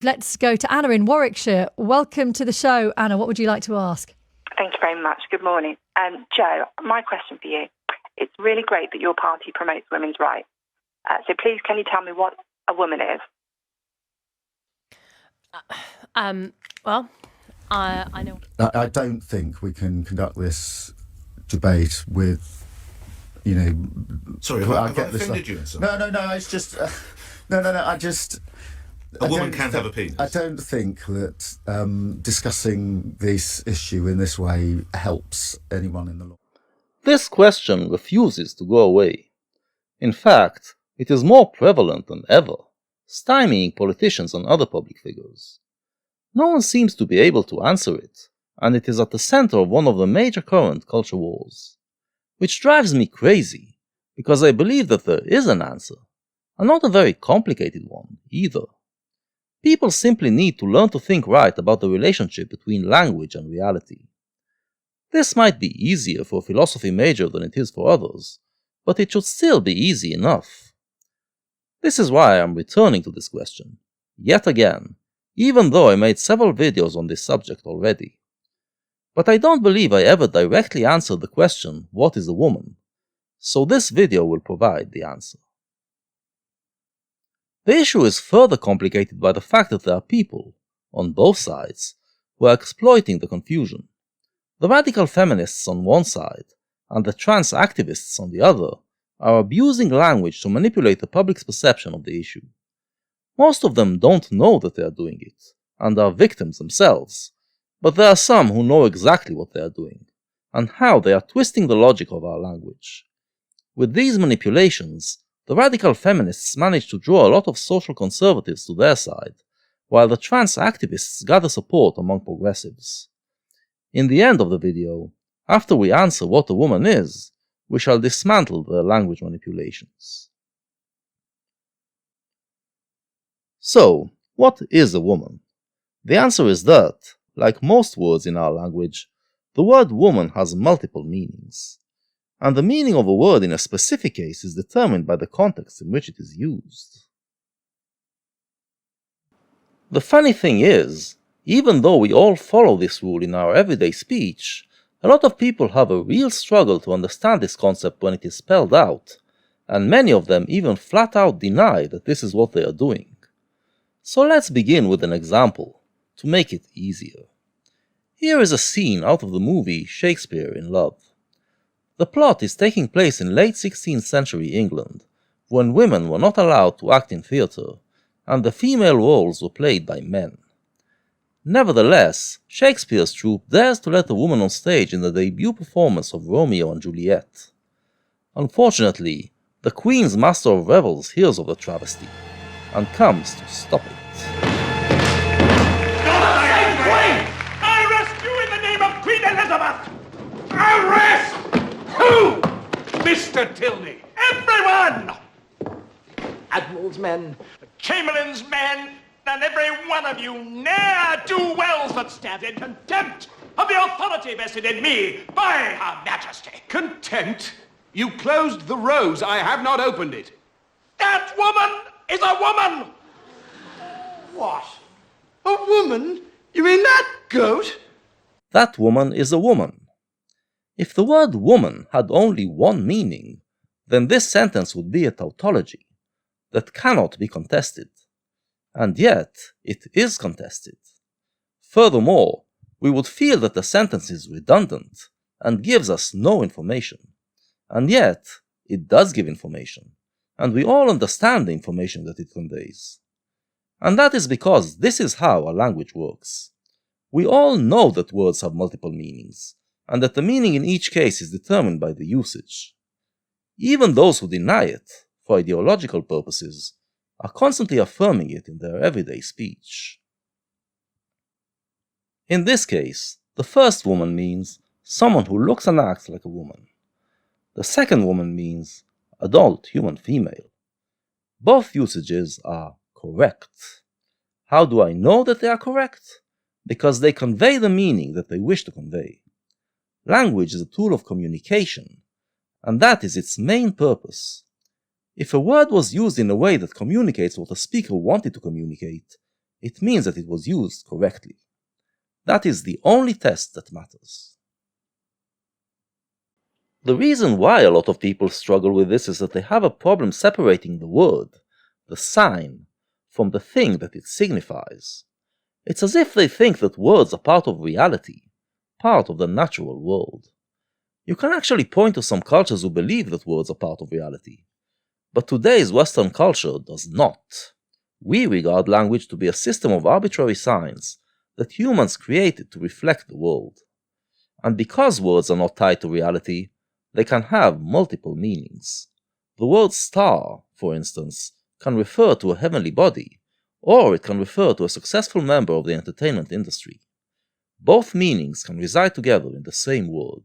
Let's go to Anna in Warwickshire. Welcome to the show. Anna, what would you like to ask? Thank you very much. Good morning. Joe, my question for you. It's really great that your party promotes women's rights. So please, can you tell me what a woman is? I know. I don't think we can conduct this debate with, Sorry, have I offended you in some way? No, it's just... I just... A woman can't have a penis. I don't think that discussing this issue in this way helps anyone in the law. This question refuses to go away. In fact, it is more prevalent than ever, stymieing politicians and other public figures. No one seems to be able to answer it, and it is at the center of one of the major current culture wars. Which drives me crazy, because I believe that there is an answer, and not a very complicated one either. People simply need to learn to think right about the relationship between language and reality. This might be easier for a philosophy major than it is for others, but it should still be easy enough. This is why I am returning to this question, yet again, even though I made several videos on this subject already. But I don't believe I ever directly answered the question, what is a woman? So this video will provide the answer. The issue is further complicated by the fact that there are people, on both sides, who are exploiting the confusion. The radical feminists on one side, and the trans activists on the other, are abusing language to manipulate the public's perception of the issue. Most of them don't know that they are doing it, and are victims themselves, but there are some who know exactly what they are doing, and how they are twisting the logic of our language. With these manipulations, the radical feminists manage to draw a lot of social conservatives to their side, while the trans activists gather support among progressives. In the end of the video, after we answer what a woman is, we shall dismantle their language manipulations. So, what is a woman? The answer is that, like most words in our language, the word woman has multiple meanings. And the meaning of a word in a specific case is determined by the context in which it is used. The funny thing is, even though we all follow this rule in our everyday speech, a lot of people have a real struggle to understand this concept when it is spelled out, and many of them even flat out deny that this is what they are doing. So let's begin with an example, to make it easier. Here is a scene out of the movie Shakespeare in Love. The plot is taking place in late 16th century England, when women were not allowed to act in theatre, and the female roles were played by men. Nevertheless, Shakespeare's troupe dares to let a woman on stage in the debut performance of Romeo and Juliet. Unfortunately, the Queen's Master of Revels hears of the travesty, and comes to stop it. I arrest you in the name of Queen Elizabeth! Arrest! Who? Mr. Tilney. Everyone! Admiral's men, Chamberlain's men, and every one of you ne'er-do-wells that stand in contempt of the authority vested in me by Her Majesty. Contempt? You closed the rose. I have not opened it. That woman is a woman! What? A woman? You mean that goat? That woman is a woman. If the word woman had only one meaning, then this sentence would be a tautology that cannot be contested. And yet, it is contested. Furthermore, we would feel that the sentence is redundant and gives us no information. And yet, it does give information, and we all understand the information that it conveys. And that is because this is how our language works. We all know that words have multiple meanings, and that the meaning in each case is determined by the usage. Even those who deny it, for ideological purposes, are constantly affirming it in their everyday speech. In this case, the first woman means someone who looks and acts like a woman. The second woman means adult human female. Both usages are correct. How do I know that they are correct? Because they convey the meaning that they wish to convey. Language is a tool of communication, and that is its main purpose. If a word was used in a way that communicates what a speaker wanted to communicate, it means that it was used correctly. That is the only test that matters. The reason why a lot of people struggle with this is that they have a problem separating the word, the sign, from the thing that it signifies. It's as if they think that words are part of reality, part of the natural world. You can actually point to some cultures who believe that words are part of reality, but today's Western culture does not. We regard language to be a system of arbitrary signs that humans created to reflect the world. And because words are not tied to reality, they can have multiple meanings. The word star, for instance, can refer to a heavenly body, or it can refer to a successful member of the entertainment industry. Both meanings can reside together in the same word.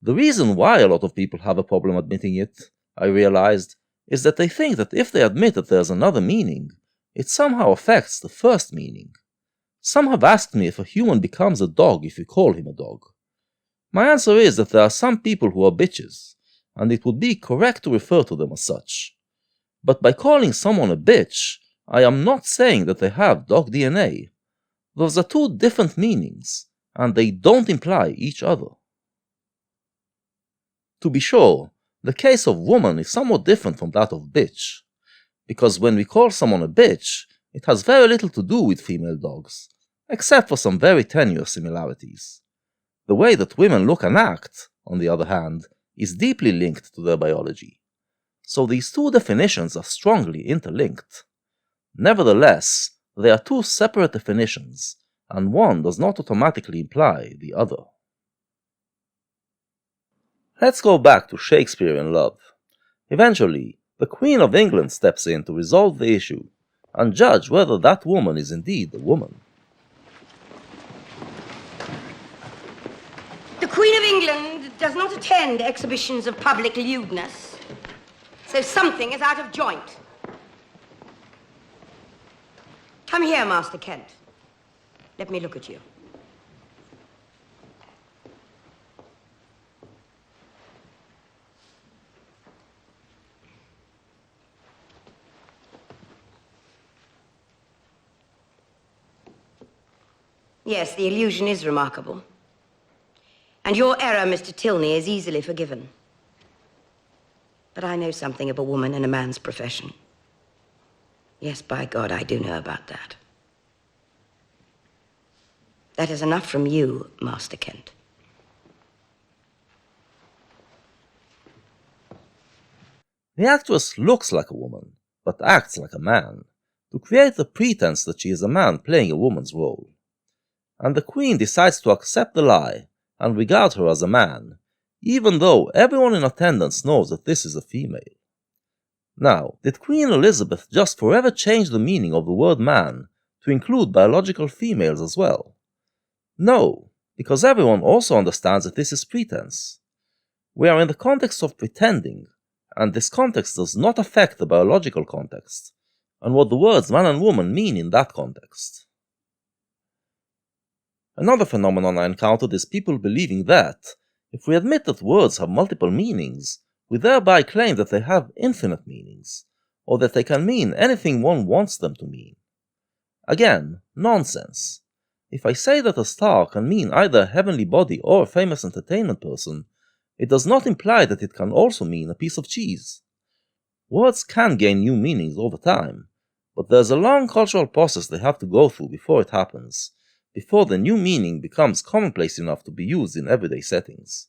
The reason why a lot of people have a problem admitting it, I realized, is that they think that if they admit that there's another meaning, it somehow affects the first meaning. Some have asked me if a human becomes a dog if you call him a dog. My answer is that there are some people who are bitches, and it would be correct to refer to them as such. But by calling someone a bitch, I am not saying that they have dog DNA. Those are two different meanings, and they don't imply each other. To be sure, the case of woman is somewhat different from that of bitch, because when we call someone a bitch, it has very little to do with female dogs, except for some very tenuous similarities. The way that women look and act, on the other hand, is deeply linked to their biology. So these two definitions are strongly interlinked. Nevertheless, they are two separate definitions, and one does not automatically imply the other. Let's go back to Shakespeare in love. Eventually, the Queen of England steps in to resolve the issue, and judge whether that woman is indeed a woman. The Queen of England does not attend exhibitions of public lewdness, so something is out of joint. Come here, Master Kent. Let me look at you. Yes, the illusion is remarkable. And your error, Mr. Tilney, is easily forgiven. But I know something of a woman in a man's profession. Yes, by God, I do know about that. That is enough from you, Master Kent. The actress looks like a woman, but acts like a man, to create the pretense that she is a man playing a woman's role. And the Queen decides to accept the lie and regard her as a man, even though everyone in attendance knows that this is a female. Now, did Queen Elizabeth just forever change the meaning of the word man to include biological females as well? No, because everyone also understands that this is pretense. We are in the context of pretending, and this context does not affect the biological context, and what the words man and woman mean in that context. Another phenomenon I encountered is people believing that, if we admit that words have multiple meanings, we thereby claim that they have infinite meanings, or that they can mean anything one wants them to mean. Again, nonsense. If I say that a star can mean either a heavenly body or a famous entertainment person, it does not imply that it can also mean a piece of cheese. Words can gain new meanings over time, but there's a long cultural process they have to go through before it happens, before the new meaning becomes commonplace enough to be used in everyday settings.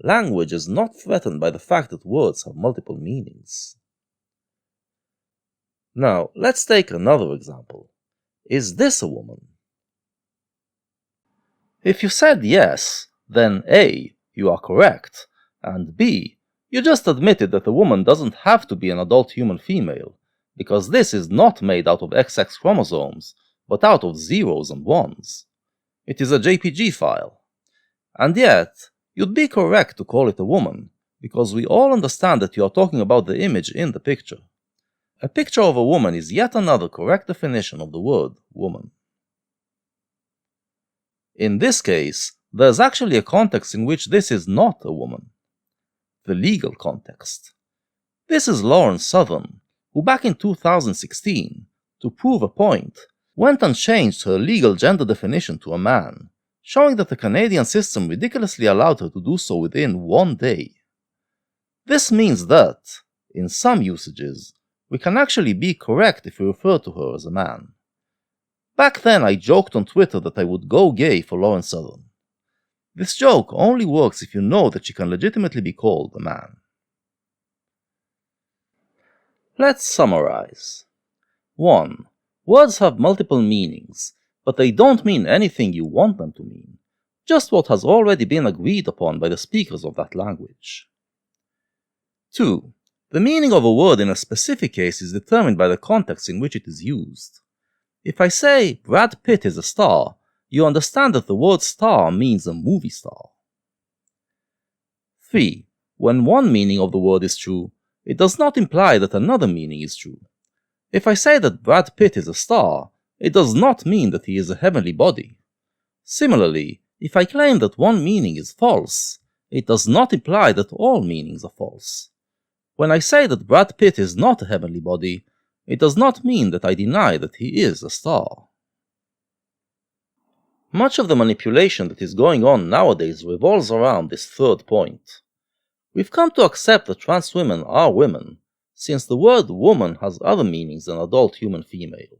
Language is not threatened by the fact that words have multiple meanings. Now, let's take another example. Is this a woman? If you said yes, then A, you are correct, and B, you just admitted that a woman doesn't have to be an adult human female, because this is not made out of XX chromosomes, but out of zeros and ones. It is a JPG file. And yet, you'd be correct to call it a woman, because we all understand that you are talking about the image in the picture. A picture of a woman is yet another correct definition of the word woman. In this case, there's actually a context in which this is not a woman. The legal context. This is Lauren Southern, who back in 2016 to prove a point, went and changed her legal gender definition to a man, showing that the Canadian system ridiculously allowed her to do so within 1 day. This means that, in some usages, we can actually be correct if we refer to her as a man. Back then I joked on Twitter that I would go gay for Lauren Southern. This joke only works if you know that she can legitimately be called a man. Let's summarize. 1. Words have multiple meanings, but they don't mean anything you want them to mean, just what has already been agreed upon by the speakers of that language. 2. The meaning of a word in a specific case is determined by the context in which it is used. If I say Brad Pitt is a star, you understand that the word star means a movie star. 3. When one meaning of the word is true, it does not imply that another meaning is true. If I say that Brad Pitt is a star, it does not mean that he is a heavenly body. Similarly, if I claim that one meaning is false, it does not imply that all meanings are false. When I say that Brad Pitt is not a heavenly body, it does not mean that I deny that he is a star. Much of the manipulation that is going on nowadays revolves around this third point. We've come to accept that trans women are women, since the word woman has other meanings than adult human female.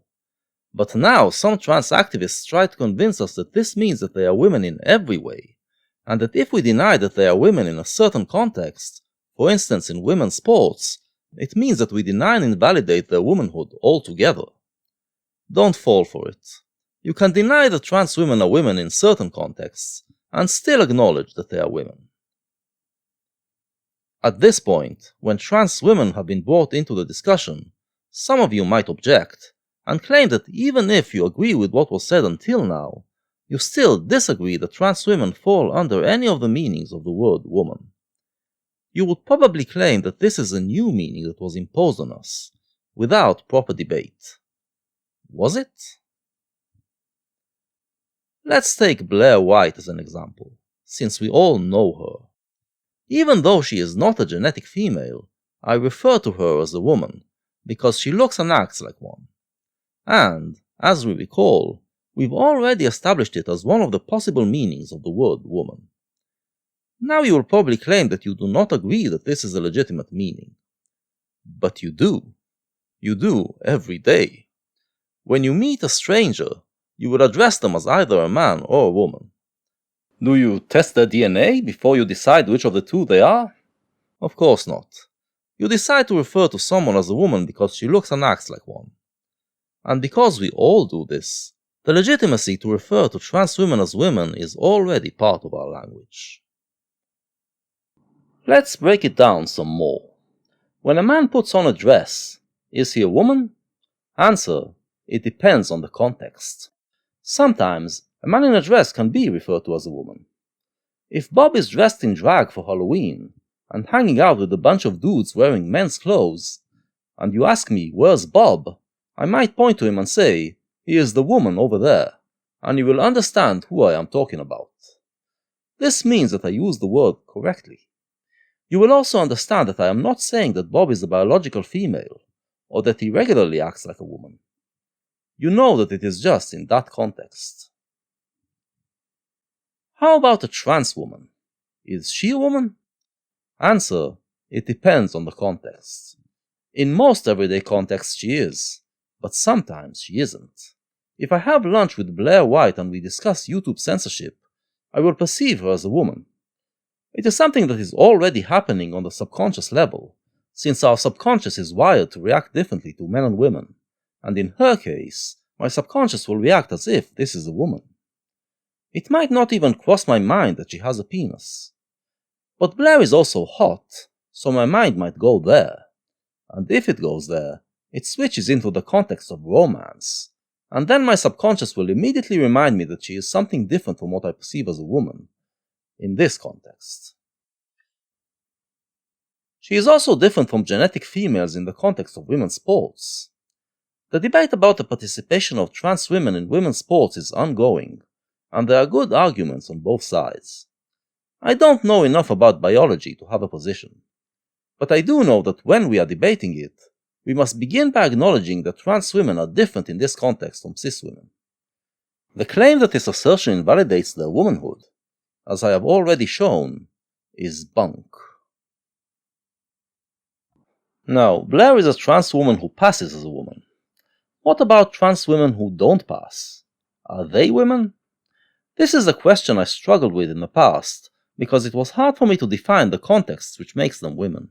But now some trans activists try to convince us that this means that they are women in every way, and that if we deny that they are women in a certain context, for instance in women's sports, it means that we deny and invalidate their womanhood altogether. Don't fall for it. You can deny that trans women are women in certain contexts, and still acknowledge that they are women. At this point, when trans women have been brought into the discussion, some of you might object, and claim that even if you agree with what was said until now, you still disagree that trans women fall under any of the meanings of the word woman. You would probably claim that this is a new meaning that was imposed on us, without proper debate. Was it? Let's take Blair White as an example, since we all know her. Even though she is not a genetic female, I refer to her as a woman, because she looks and acts like one. And, as we recall, we've already established it as one of the possible meanings of the word woman. Now you will probably claim that you do not agree that this is a legitimate meaning. But you do. You do every day. When you meet a stranger, you will address them as either a man or a woman. Do you test their DNA before you decide which of the two they are? Of course not. You decide to refer to someone as a woman because she looks and acts like one. And because we all do this, the legitimacy to refer to trans women as women is already part of our language. Let's break it down some more. When a man puts on a dress, is he a woman? Answer: it depends on the context. Sometimes, a man in a dress can be referred to as a woman. If Bob is dressed in drag for Halloween, and hanging out with a bunch of dudes wearing men's clothes, and you ask me, where's Bob? I might point to him and say, he is the woman over there, and you will understand who I am talking about. This means that I use the word correctly. You will also understand that I am not saying that Bob is a biological female, or that he regularly acts like a woman. You know that it is just in that context. How about a trans woman? Is she a woman? Answer: it depends on the context. In most everyday contexts she is, but sometimes she isn't. If I have lunch with Blair White and we discuss YouTube censorship, I will perceive her as a woman. It is something that is already happening on the subconscious level, since our subconscious is wired to react differently to men and women, and in her case, my subconscious will react as if this is a woman. It might not even cross my mind that she has a penis. But Blair is also hot, so my mind might go there. And if it goes there, it switches into the context of romance, and then my subconscious will immediately remind me that she is something different from what I perceive as a woman, in this context. She is also different from genetic females in the context of women's sports. The debate about the participation of trans women in women's sports is ongoing, and there are good arguments on both sides. I don't know enough about biology to have a position, but I do know that when we are debating it, we must begin by acknowledging that trans women are different in this context from cis women. The claim that this assertion invalidates their womanhood, as I have already shown, is bunk. Now, Blair is a trans woman who passes as a woman. What about trans women who don't pass? Are they women? This is a question I struggled with in the past, because it was hard for me to define the context which makes them women.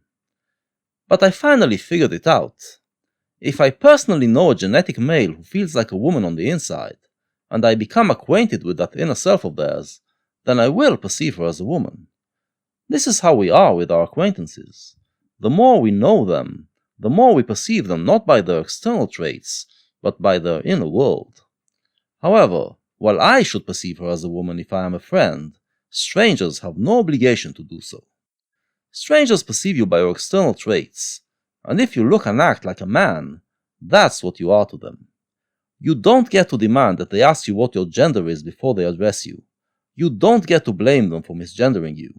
But I finally figured it out. If I personally know a genetic male who feels like a woman on the inside, and I become acquainted with that inner self of theirs, then I will perceive her as a woman. This is how we are with our acquaintances. The more we know them, the more we perceive them not by their external traits, but by their inner world. However, while I should perceive her as a woman if I am a friend, strangers have no obligation to do so. Strangers perceive you by your external traits, and if you look and act like a man, that's what you are to them. You don't get to demand that they ask you what your gender is before they address you. You don't get to blame them for misgendering you.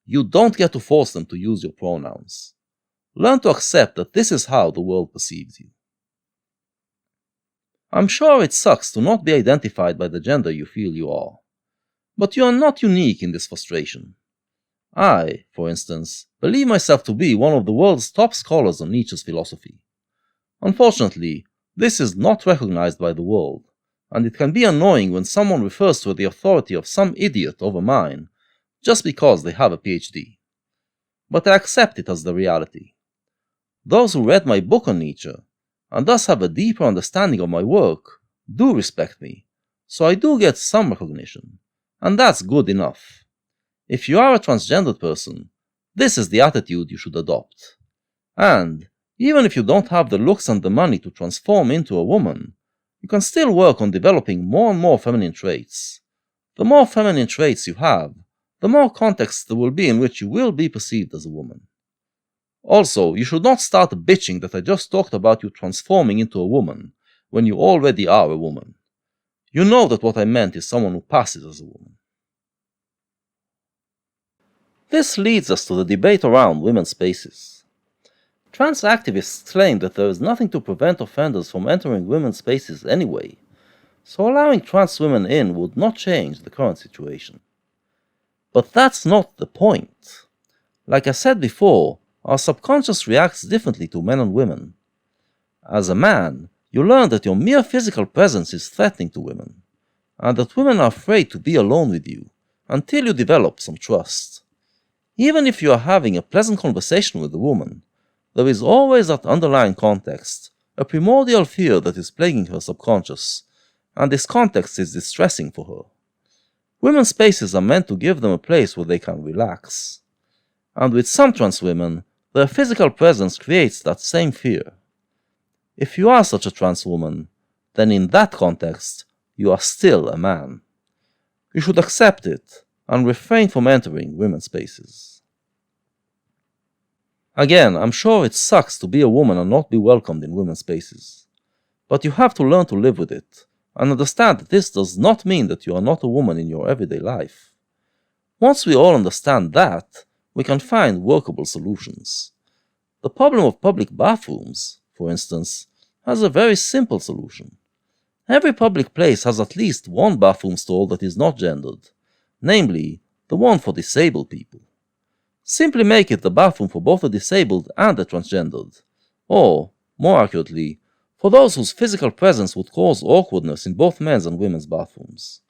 You don't get to force them to use your pronouns. Learn to accept that this is how the world perceives you. I'm sure it sucks to not be identified by the gender you feel you are. But you are not unique in this frustration. I, for instance, believe myself to be one of the world's top scholars on Nietzsche's philosophy. Unfortunately, this is not recognized by the world, and it can be annoying when someone refers to the authority of some idiot over mine just because they have a PhD. But I accept it as the reality. Those who read my book on Nietzsche, and thus have a deeper understanding of my work, do respect me, so I do get some recognition, and that's good enough. If you are a transgendered person, this is the attitude you should adopt. And, even if you don't have the looks and the money to transform into a woman, you can still work on developing more and more feminine traits. The more feminine traits you have, the more contexts there will be in which you will be perceived as a woman. Also, you should not start bitching that I just talked about you transforming into a woman, when you already are a woman. You know that what I meant is someone who passes as a woman. This leads us to the debate around women's spaces. Trans activists claim that there is nothing to prevent offenders from entering women's spaces anyway, so allowing trans women in would not change the current situation. But that's not the point. Like I said before, our subconscious reacts differently to men and women. As a man, you learn that your mere physical presence is threatening to women, and that women are afraid to be alone with you until you develop some trust. Even if you are having a pleasant conversation with a woman, there is always that underlying context, a primordial fear that is plaguing her subconscious, and this context is distressing for her. Women's spaces are meant to give them a place where they can relax. And with some trans women, their physical presence creates that same fear. If you are such a trans woman, then in that context, you are still a man. You should accept it and refrain from entering women's spaces. Again, I'm sure it sucks to be a woman and not be welcomed in women's spaces. But you have to learn to live with it, and understand that this does not mean that you are not a woman in your everyday life. Once we all understand that, we can find workable solutions. The problem of public bathrooms, for instance, has a very simple solution. Every public place has at least one bathroom stall that is not gendered, namely, the one for disabled people. Simply make it the bathroom for both the disabled and the transgendered, or, more accurately, for those whose physical presence would cause awkwardness in both men's and women's bathrooms.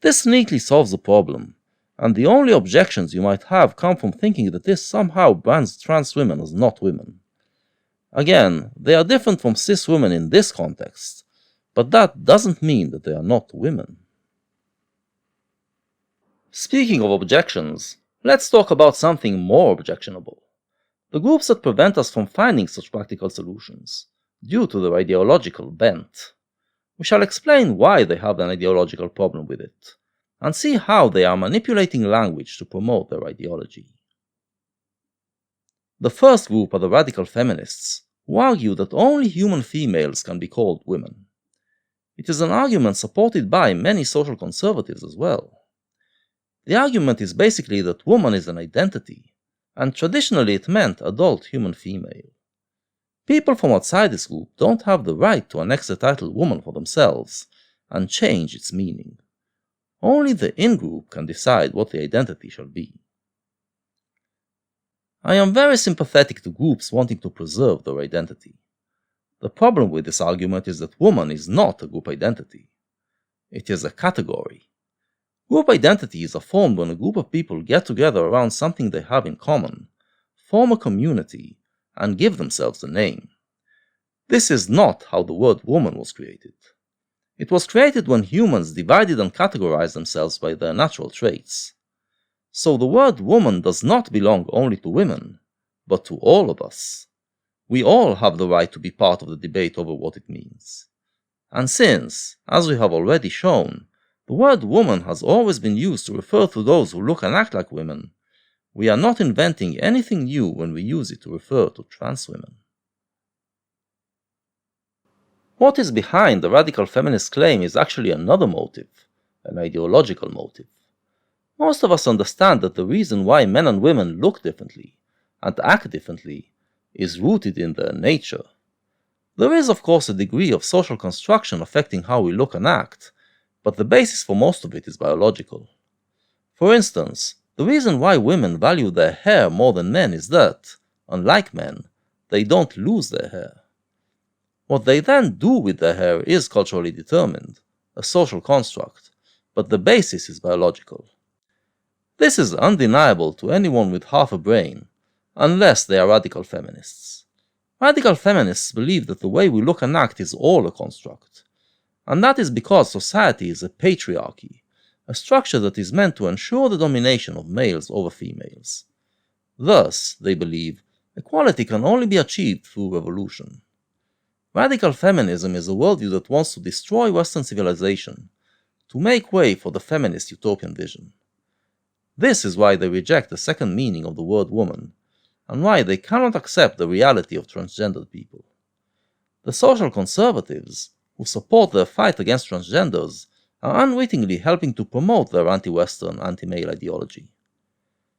This neatly solves the problem, and the only objections you might have come from thinking that this somehow brands trans women as not women. Again, they are different from cis women in this context, but that doesn't mean that they are not women. Speaking of objections, let's talk about something more objectionable. The groups that prevent us from finding such practical solutions, due to their ideological bent. We shall explain why they have an ideological problem with it, and see how they are manipulating language to promote their ideology. The first group are the radical feminists, who argue that only human females can be called women. It is an argument supported by many social conservatives as well. The argument is basically that woman is an identity, and traditionally it meant adult human female. People from outside this group don't have the right to annex the title woman for themselves and change its meaning. Only the in-group can decide what the identity shall be. I am very sympathetic to groups wanting to preserve their identity. The problem with this argument is that woman is not a group identity. It is a category. Group identities are formed when a group of people get together around something they have in common, form a community, and give themselves a name. This is not how the word woman was created. It was created when humans divided and categorized themselves by their natural traits. So the word woman does not belong only to women, but to all of us. We all have the right to be part of the debate over what it means. And since, as we have already shown, the word woman has always been used to refer to those who look and act like women, we are not inventing anything new when we use it to refer to trans women. What is behind the radical feminist claim is actually another motive, an ideological motive. Most of us understand that the reason why men and women look differently and act differently is rooted in their nature. There is, of course, a degree of social construction affecting how we look and act, but the basis for most of it is biological. For instance, the reason why women value their hair more than men is that, unlike men, they don't lose their hair. What they then do with their hair is culturally determined, a social construct, but the basis is biological. This is undeniable to anyone with half a brain, unless they are radical feminists. Radical feminists believe that the way we look and act is all a construct, and that is because society is a patriarchy, a structure that is meant to ensure the domination of males over females. Thus, they believe, equality can only be achieved through revolution. Radical feminism is a worldview that wants to destroy Western civilization, to make way for the feminist utopian vision. This is why they reject the second meaning of the word woman, and why they cannot accept the reality of transgendered people. The social conservatives, who support their fight against transgenders, are unwittingly helping to promote their anti-Western, anti-male ideology.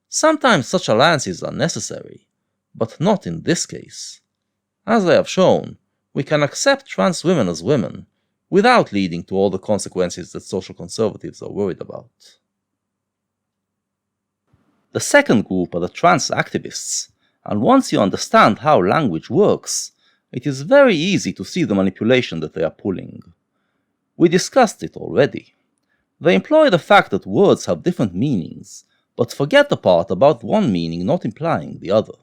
Sometimes such alliances are necessary, but not in this case. As I have shown, we can accept trans women as women, without leading to all the consequences that social conservatives are worried about. The second group are the trans activists, and once you understand how language works, it is very easy to see the manipulation that they are pulling. We discussed it already. They employ the fact that words have different meanings, but forget the part about one meaning not implying the other.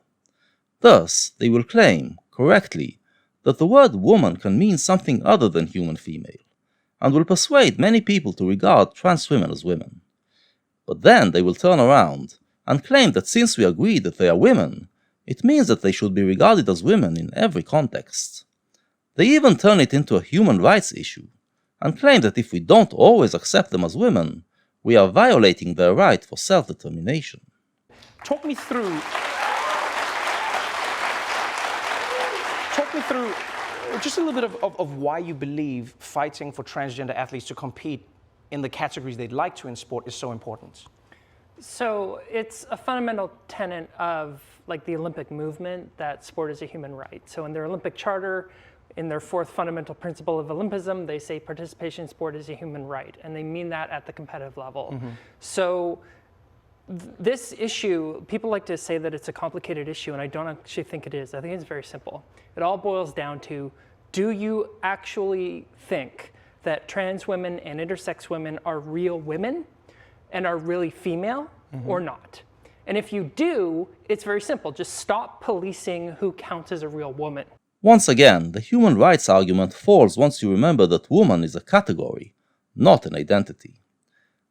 Thus, they will claim, correctly, that the word woman can mean something other than human female, and will persuade many people to regard trans women as women. But then they will turn around and claim that since we agree that they are women, it means that they should be regarded as women in every context. They even turn it into a human rights issue, and claim that if we don't always accept them as women, we are violating their right for self-determination. Talk me through just a little bit of why you believe fighting for transgender athletes to compete in the categories they'd like to in sport is so important. So it's a fundamental tenet of the Olympic movement that sport is a human right. So in their Olympic charter, in their fourth fundamental principle of Olympism, they say participation in sport is a human right, and they mean that at the competitive level. Mm-hmm. So this issue, people like to say that it's a complicated issue, and I don't actually think it is. I think it's very simple. It all boils down to, do you actually think that trans women and intersex women are real women and are really female, or not? And if you do, it's very simple. Just stop policing who counts as a real woman. Once again, the human rights argument falls once you remember that woman is a category, not an identity.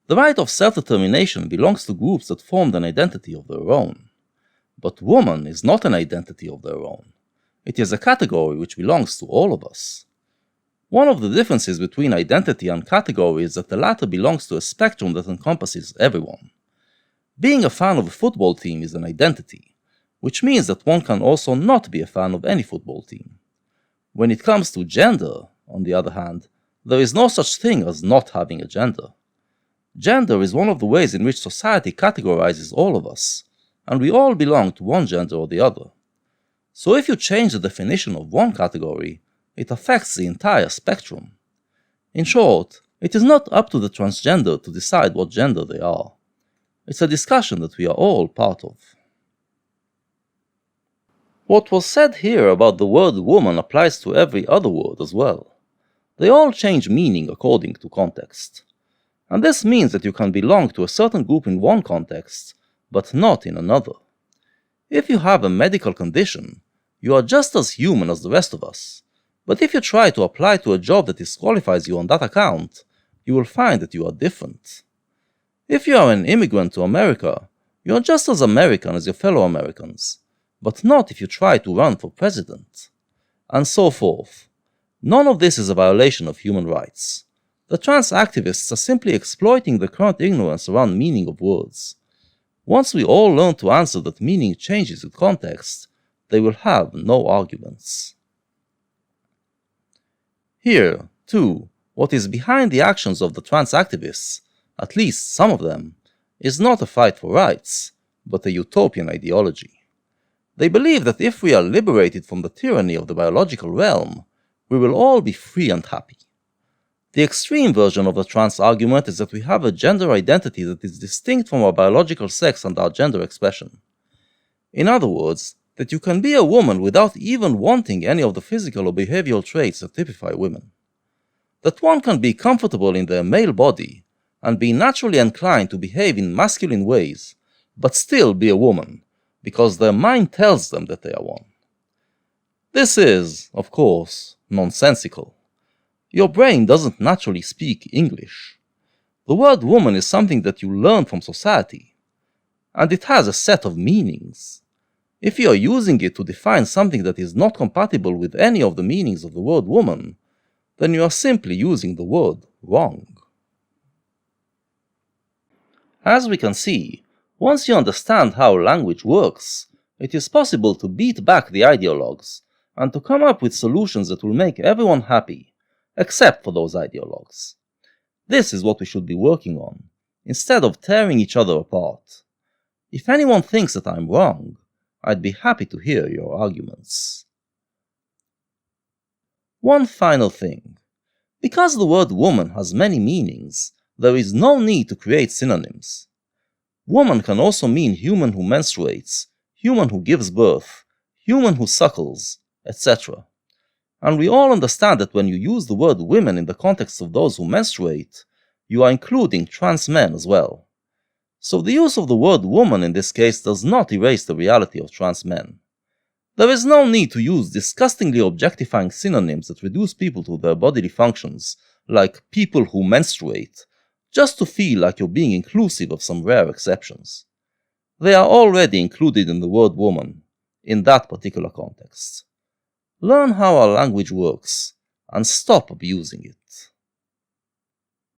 The right of self-determination belongs to groups that formed an identity of their own. But woman is not an identity of their own. It is a category which belongs to all of us. One of the differences between identity and category is that the latter belongs to a spectrum that encompasses everyone. Being a fan of a football team is an identity, which means that one can also not be a fan of any football team. When it comes to gender, on the other hand, there is no such thing as not having a gender. Gender is one of the ways in which society categorizes all of us, and we all belong to one gender or the other. So if you change the definition of one category, it affects the entire spectrum. In short, it is not up to the transgender to decide what gender they are. It's a discussion that we are all part of. What was said here about the word woman applies to every other word as well. They all change meaning according to context. And this means that you can belong to a certain group in one context, but not in another. If you have a medical condition, you are just as human as the rest of us. But if you try to apply to a job that disqualifies you on that account, you will find that you are different. If you are an immigrant to America, you are just as American as your fellow Americans, but not if you try to run for president. And so forth. None of this is a violation of human rights. The trans activists are simply exploiting the current ignorance around meaning of words. Once we all learn to answer that meaning changes with context, they will have no arguments. Here, too, what is behind the actions of the trans activists, at least some of them, is not a fight for rights, but a utopian ideology. They believe that if we are liberated from the tyranny of the biological realm, we will all be free and happy. The extreme version of the trans argument is that we have a gender identity that is distinct from our biological sex and our gender expression. In other words, that you can be a woman without even wanting any of the physical or behavioral traits that typify women. That one can be comfortable in their male body and be naturally inclined to behave in masculine ways, but still be a woman, because their mind tells them that they are one. This is, of course, nonsensical. Your brain doesn't naturally speak English. The word woman is something that you learn from society, and it has a set of meanings. If you are using it to define something that is not compatible with any of the meanings of the word woman, then you are simply using the word wrong. As we can see, once you understand how language works, it is possible to beat back the ideologues and to come up with solutions that will make everyone happy, except for those ideologues. This is what we should be working on, instead of tearing each other apart. If anyone thinks that I'm wrong, I'd be happy to hear your arguments. One final thing. Because the word woman has many meanings, there is no need to create synonyms. Woman can also mean human who menstruates, human who gives birth, human who suckles, etc. And we all understand that when you use the word women in the context of those who menstruate, you are including trans men as well. So the use of the word woman in this case does not erase the reality of trans men. There is no need to use disgustingly objectifying synonyms that reduce people to their bodily functions, like people who menstruate, just to feel like you're being inclusive of some rare exceptions. They are already included in the word woman, in that particular context. Learn how our language works, and stop abusing it.